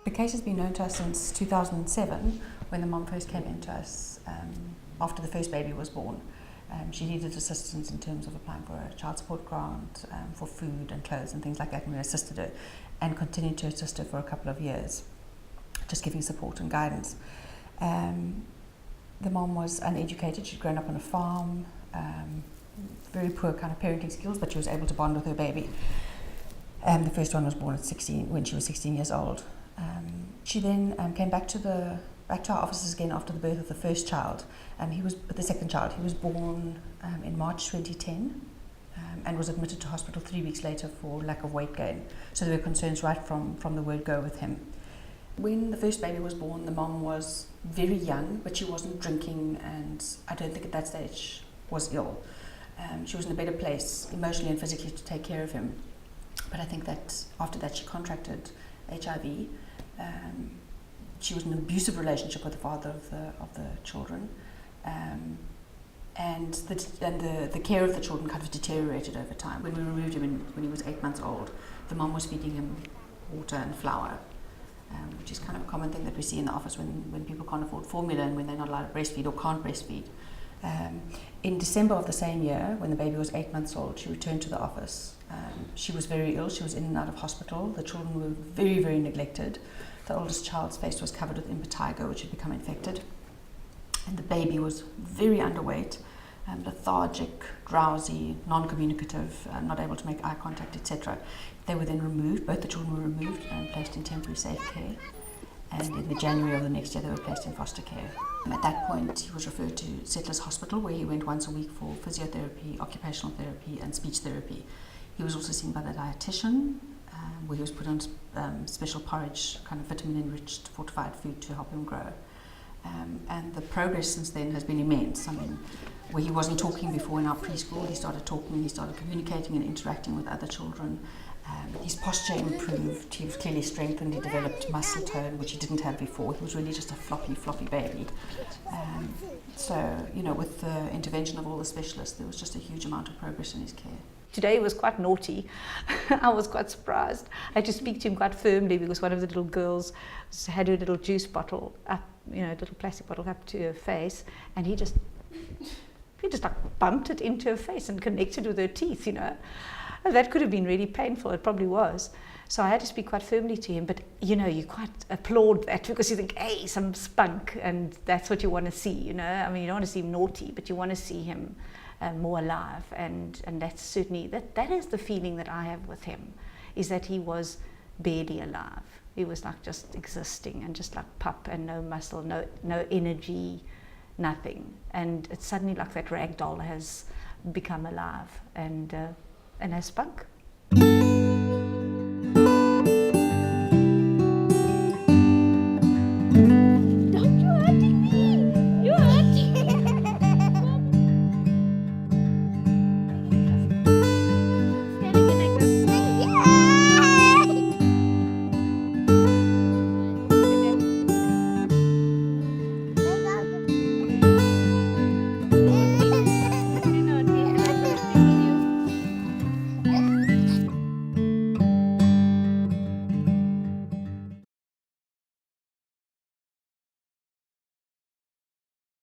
The case has been known to us since 2007, when the mom first came into us after the first baby was born. She needed assistance in terms of applying for a child support grant, for food and clothes and things like that, and we assisted her and continued to assist her for a couple of years, just giving support and guidance. The mom was uneducated. She'd grown up on a farm, very poor kind of parenting skills, but she was able to bond with her baby. The first one was born at 16, when she was 16 years old. She then came back to our offices again after the birth of the first child. He was the second child. He was born in March 2010 and was admitted to hospital 3 weeks later for lack of weight gain. So there were concerns right from the word go with him. When the first baby was born, the mom was very young, but she wasn't drinking, and I don't think at that stage was ill. She was in a better place emotionally and physically to take care of him. But I think that after that she contracted HIV. She was in an abusive relationship with the father of the children, and the care of the children kind of deteriorated over time. When we removed him when he was 8 months old, the mom was feeding him water and flour, which is kind of a common thing that we see in the office when people can't afford formula and when they're not allowed to breastfeed or can't breastfeed. In December of the same year, when the baby was 8 months old, she returned to the office. She was very ill. She was in and out of hospital. The children were very, very neglected. The oldest child's face was covered with impetigo, which had become infected. And the baby was very underweight, lethargic, drowsy, non-communicative, not able to make eye contact, etc. They were then removed. Both the children were removed and placed in temporary safe care. And in the January of the next year, they were placed in foster care. At that point, he was referred to Settlers Hospital, where he went once a week for physiotherapy, occupational therapy, and speech therapy. He was also seen by the dietitian, where he was put on special porridge, kind of vitamin-enriched, fortified food to help him grow. And the progress since then has been immense. I mean, where he wasn't talking before in our preschool, he started talking, he started communicating and interacting with other children. His posture improved, he was clearly strengthened, he developed muscle tone, which he didn't have before. He was really just a floppy baby. So, with the intervention of all the specialists, there was just a huge amount of progress in his care. Today was quite naughty. I was quite surprised. I had to speak to him quite firmly because one of the little girls had her little juice bottle up, a little plastic bottle up to her face, and he just like bumped it into her face and connected with her teeth, And that could have been really painful. It probably was. So I had to speak quite firmly to him, but you quite applaud that because you think, hey, some spunk, and that's what you want to see, I mean, you don't want to see him naughty, but you want to see him more alive, and that's certainly, that is the feeling that I have with him, is that he was barely alive. He was like just existing and just like pup and no muscle, no energy, nothing. And it's suddenly like that rag doll has become alive and has spunk.